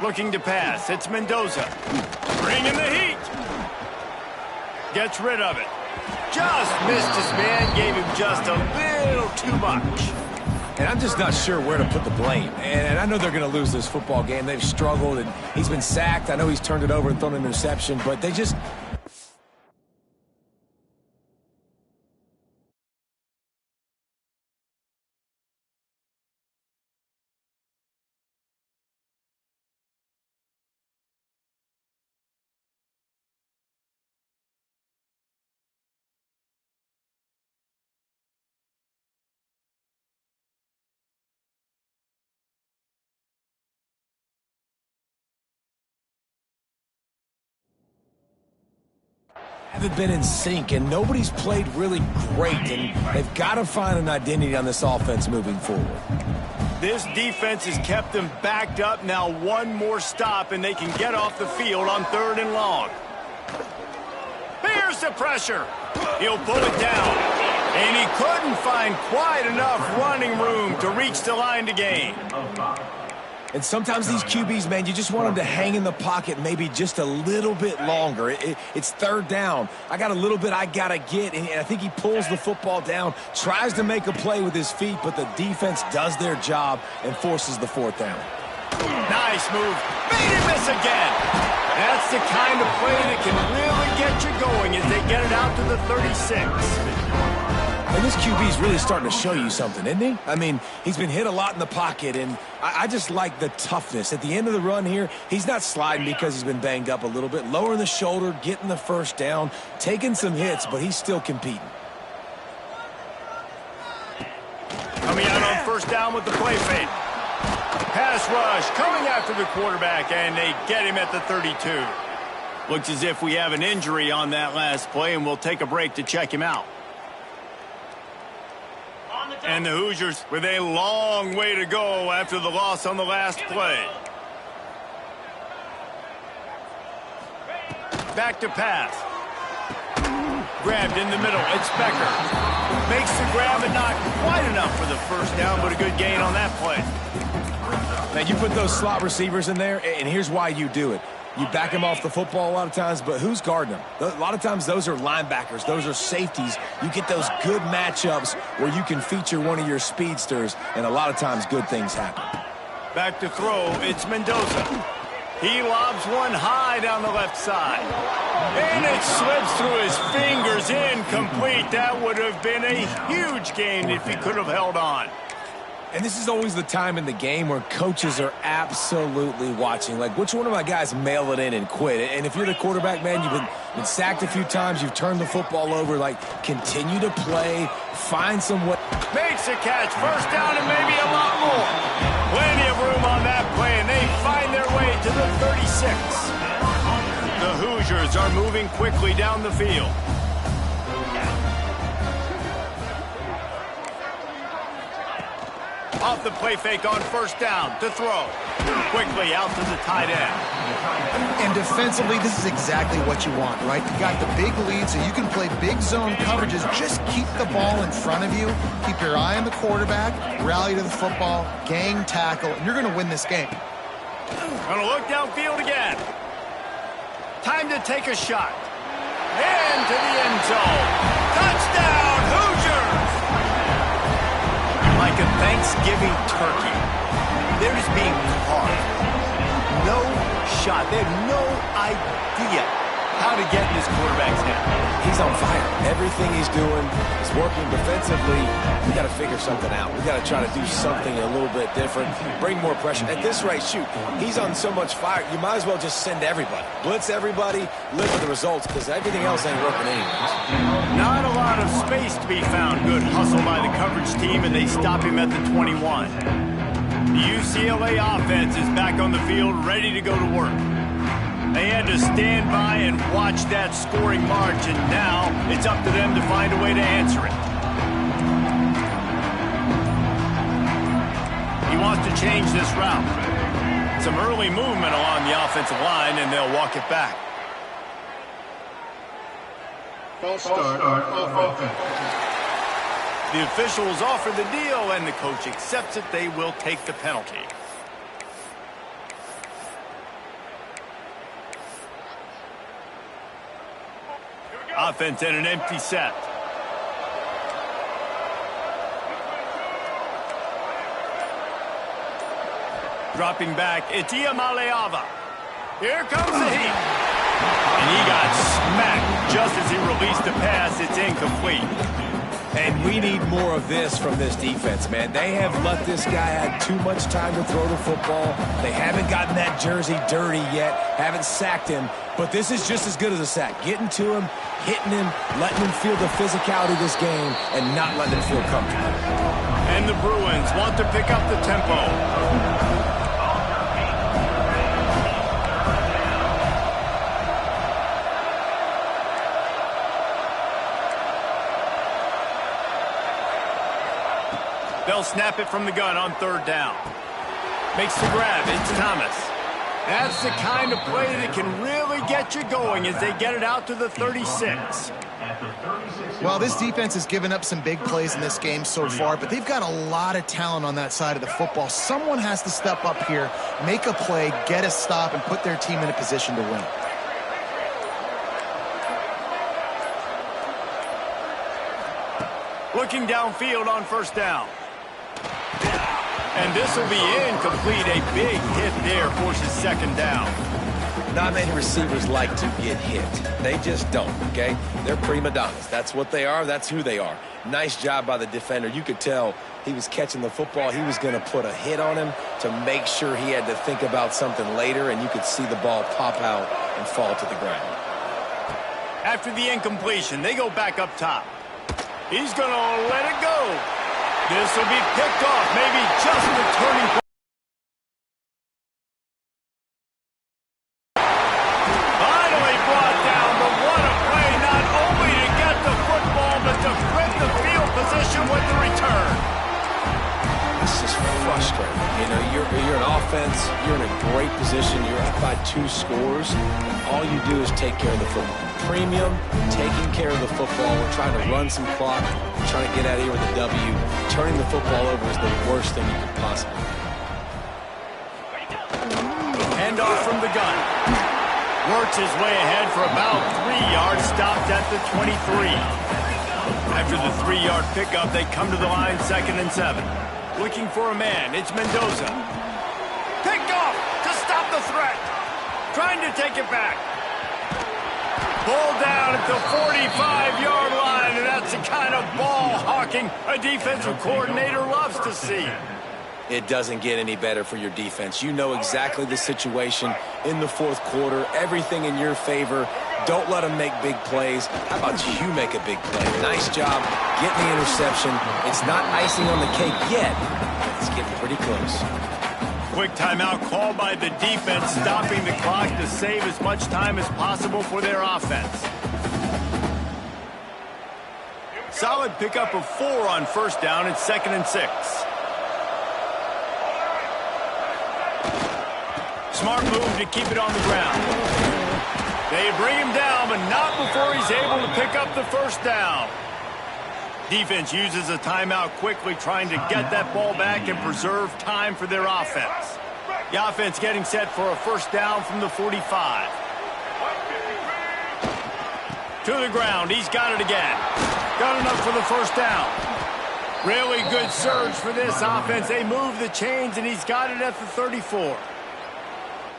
Looking to pass. It's Mendoza. Bringing the heat. Gets rid of it. Just missed his man. Gave him just a little too much. And I'm just not sure where to put the blame. And I know they're going to lose this football game. They've struggled, and he's been sacked. I know he's turned it over and thrown an interception, but they just... haven't been in sync, and nobody's played really great, and they've got to find an identity on this offense moving forward. This defense has kept them backed up. Now one more stop, and they can get off the field on 3rd and long. Here's the pressure. He'll pull it down, and he couldn't find quite enough running room to reach the line to gain. And sometimes these QBs, man, you just want them to hang in the pocket maybe just a little bit longer. It's 3rd down. I got a little bit I got to get, and I think he pulls the football down, tries to make a play with his feet, but the defense does their job and forces the 4th down. Nice move. Made him miss again. That's the kind of play that can really get you going as they get it out to the 36. And this QB's really starting to show you something, isn't he? I mean, he's been hit a lot in the pocket, and I just like the toughness. At the end of the run here, he's not sliding because he's been banged up a little bit. Lowering the shoulder, getting the 1st down, taking some hits, but he's still competing. Coming out on 1st down with the play fake. Pass rush coming after the quarterback, and they get him at the 32. Looks as if we have an injury on that last play, and we'll take a break to check him out. And the Hoosiers with a long way to go after the loss on the last play. Back to pass. Grabbed in the middle. It's Becker. Makes the grab and not quite enough for the 1st down, but a good gain on that play. Now, you put those slot receivers in there, and here's why you do it. You back them off the football a lot of times, but who's guarding them? A lot of times those are linebackers. Those are safeties. You get those good matchups where you can feature one of your speedsters, and a lot of times good things happen. Back to throw. It's Mendoza. He lobs one high down the left side. And it slips through his fingers, incomplete. That would have been a huge gain if he could have held on. And this is always the time in the game where coaches are absolutely watching. Like, which one of my guys mail it in and quit? And if you're the quarterback, man, you've been sacked a few times, you've turned the football over, like, continue to play, find some way. Makes a catch, 1st down and maybe a lot more. Plenty of room on that play, and they find their way to the 36. The Hoosiers are moving quickly down the field. Off the play fake on 1st down to throw. Quickly out to the tight end. And defensively, this is exactly what you want, right? You got the big lead, so you can play big zone coverages. Just keep the ball in front of you. Keep your eye on the quarterback. Rally to the football. Gang tackle. And you're going to win this game. Going to look downfield again. Time to take a shot. Into the end zone. Touchdown, Hoosiers! Like a Thanksgiving turkey, they're just being carved. No shot. They have no idea how to get in this quarterback's hand. He's on fire. Everything he's doing is working defensively. We got to figure something out. We got to try to do something a little bit different, bring more pressure. At this rate, shoot, he's on so much fire, you might as well just send everybody. Blitz everybody, live with the results, because everything else ain't working anyways. Not a lot of space to be found. Good hustle by the coverage team, and they stop him at the 21. The UCLA offense is back on the field, ready to go to work. They had to stand by and watch that scoring march, and now it's up to them to find a way to answer it. He wants to change this route. Some early movement along the offensive line, and they'll walk it back. False start on offense. The officials offer the deal, and the coach accepts it. They will take the penalty. Offense in an empty set. Dropping back, it's Iamaleava. Here comes the heat. And he got smacked just as he released the pass. It's incomplete. And we need more of this from this defense, man. They have let this guy have too much time to throw the football. They haven't gotten that jersey dirty yet, haven't sacked him. But this is just as good as a sack. Getting to him, hitting him, letting him feel the physicality of this game, and not letting him feel comfortable. And the Bruins want to pick up the tempo. They'll snap it from the gun on third down. Makes the grab. It's Thomas. That's the kind of play that can really get you going as they get it out to the 36. Well, this defense has given up some big plays in this game so far, but they've got a lot of talent on that side of the football. Someone has to step up here, make a play, get a stop, and put their team in a position to win. Looking downfield on first down. And this will be incomplete. A big hit there forces second down. Not many receivers like to get hit. They just don't, okay? They're prima donnas. That's what they are. That's who they are. Nice job by the defender. You could tell he was catching the football. He was going to put a hit on him to make sure he had to think about something later, and you could see the ball pop out and fall to the ground. After the incompletion, they go back up top. He's going to let it go. This will be picked off, maybe just the turning point. Finally brought down, but what a play, not only to get the football, but to flip the field position with the return. This is frustrating. You know, you're an offense, you're in a great position, you're up by 2 scores, and all you do is take care of the football. Premium, taking care of the football. We're trying to run some clock. We're trying to get out of here with a W. Turning the football over is the worst thing you could possibly do. Handoff from the gun. Works his way ahead for about 3 yards, stopped at the 23. After the 3-yard pickup, they come to the line 2nd and 7. Looking for a man, it's Mendoza. Picked off to stop the threat. Trying to take it back. Ball down at the 45-yard line, and that's the kind of ball hawking a defensive coordinator loves to see. It doesn't get any better for your defense. You know exactly the situation in the 4th quarter, everything in your favor. Don't let them make big plays. How about you make a big play? Nice job getting the interception. It's not icing on the cake yet, but it's getting pretty close. Quick timeout called by the defense, stopping the clock to save as much time as possible for their offense. Solid pickup of 4 on first down. It's 2nd and 6. Smart move to keep it on the ground. They bring him down, but not before he's able to pick up the first down. Defense uses a timeout quickly, trying to get that ball back and preserve time for their offense. The offense getting set for a first down from the 45. To the ground. He's got it again. Got enough for the first down. Really good surge for this offense. They move the chains, and he's got it at the 34.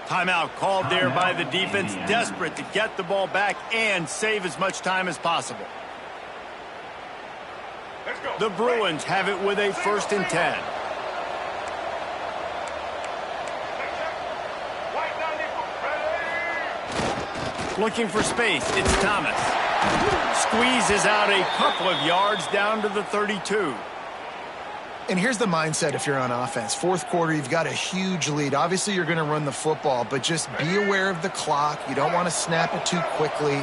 Timeout called there by the defense, desperate to get the ball back and save as much time as possible. The Bruins have it with a 1st and 10. Looking for space, it's Thomas. Squeezes out a couple of yards down to the 32. And here's the mindset if you're on offense. 4th quarter, you've got a huge lead. Obviously, you're going to run the football, but just be aware of the clock. You don't want to snap it too quickly.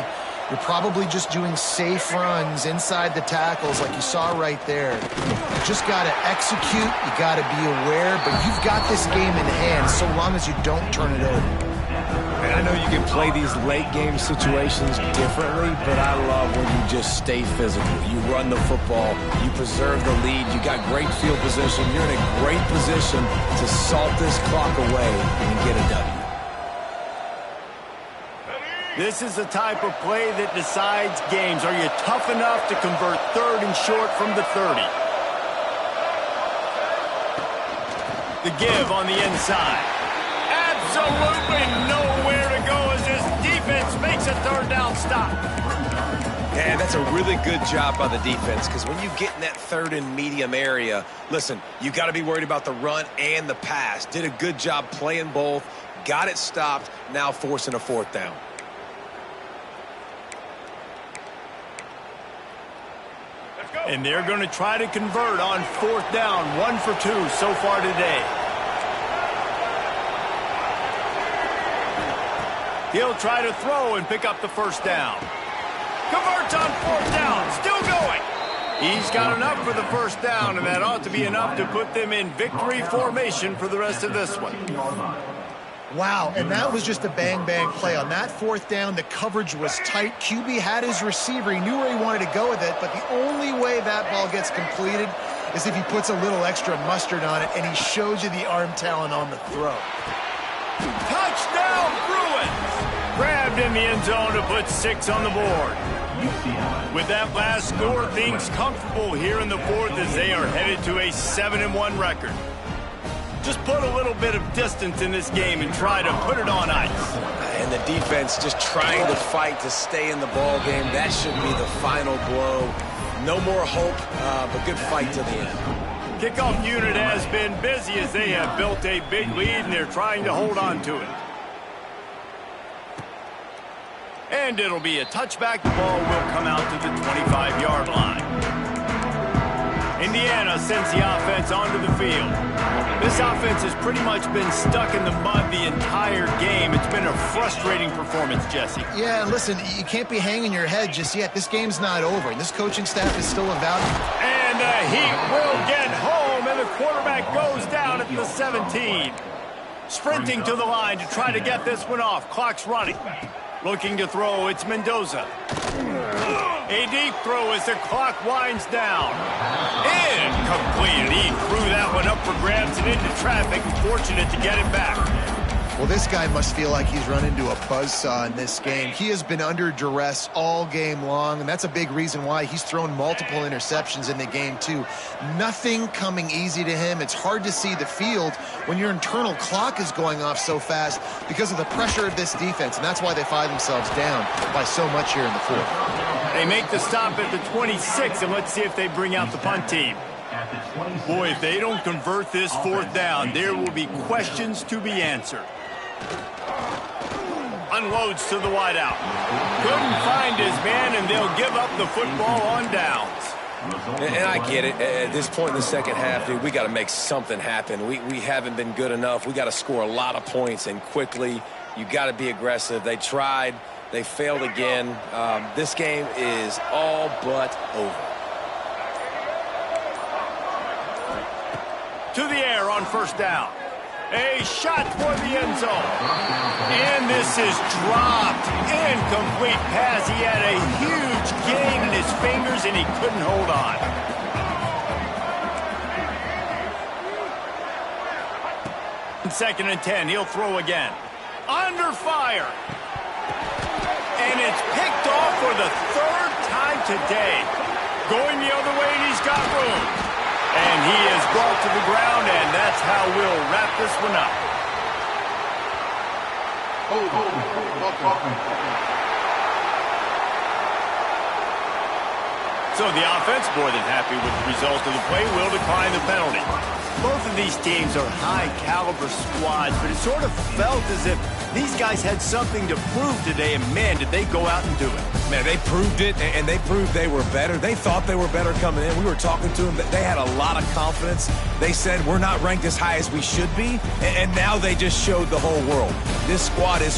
You're probably just doing safe runs inside the tackles like you saw right there. You just got to execute. You got to be aware, but you've got this game in hand so long as you don't turn it over. And I know you can play these late game situations differently, but I love when you just stay physical. You run the football, you preserve the lead, you got great field position. You're in a great position to salt this clock away and get a W. This is the type of play that decides games. Are you tough enough to convert 3rd and short from the 30? The give on the inside. Absolutely nowhere to go as this defense makes a 3rd down stop. Yeah, that's a really good job by the defense, because when you get in that 3rd and medium area, listen, you got to be worried about the run and the pass. Did a good job playing both, got it stopped, now forcing a 4th down. And they're going to try to convert on 4th down. 1 for 2 so far today. He'll try to throw and pick up the 1st down. Converts on 4th down. Still going. He's got enough for the 1st down, and that ought to be enough to put them in victory formation for the rest of this one. Wow, and that was just a bang-bang play. On that 4th down, the coverage was tight. QB had his receiver. He knew where he wanted to go with it, but the only way that ball gets completed is if he puts a little extra mustard on it, and he shows you the arm talent on the throw. Touchdown, Bruins! Grabbed in the end zone to put 6 on the board. With that last score, things comfortable here in the 4th as they are headed to a 7-1 record. Just put a little bit of distance in this game and try to put it on ice. And the defense just trying to fight to stay in the ball game. That should be the final blow. No more hope, but good fight to the end. Kickoff unit has been busy as they have built a big lead and they're trying to hold on to it. And it'll be a touchback. The ball will come out to the 25-yard line. Indiana sends the offense onto the field. This offense has pretty much been stuck in the mud the entire game. It's been a frustrating performance, Jesse. Yeah, listen, you can't be hanging your head just yet. This game's not over, and this coaching staff is still evaluating. And the Heat will get home, and the quarterback goes down at the 17. Sprinting to the line to try to get this one off. Clock's running. Looking to throw, it's Mendoza. A deep throw as the clock winds down. Incomplete. He threw that one up for grabs and into traffic. Fortunate to get it back. Well, this guy must feel like he's run into a buzzsaw in this game. He has been under duress all game long, and that's a big reason why he's thrown multiple interceptions in the game, too. Nothing coming easy to him. It's hard to see the field when your internal clock is going off so fast because of the pressure of this defense, and that's why they find themselves down by so much here in the 4th. They make the stop at the 26, and let's see if they bring out the punt team. Boy, if they don't convert this 4th down, there will be questions to be answered. Unloads to the wideout. Couldn't find his man, and they'll give up the football on downs. And I get it. At this point in the second half, dude, we got to make something happen. We haven't been good enough. We got to score a lot of points, and quickly. You got to be aggressive. They tried. They failed again. This game is all but over. To the air on 1st down. A shot for the end zone. And this is dropped. Incomplete pass. He had a huge gain in his fingers, and he couldn't hold on. Second and 10. He'll throw again. Under fire. And it's picked off for the 3rd time today. Going the other way, and he's got room. And he is brought to the ground, and that's how we'll wrap this one up. So the offense, more than happy with the result of the play, will decline the penalty. Both of these teams are high-caliber squads, but it sort of felt as if these guys had something to prove today, and man, did they go out and do it. Man, they proved it, and they proved they were better. They thought they were better coming in. We were talking to them. They had a lot of confidence. They said, we're not ranked as high as we should be, and now they just showed the whole world. This squad is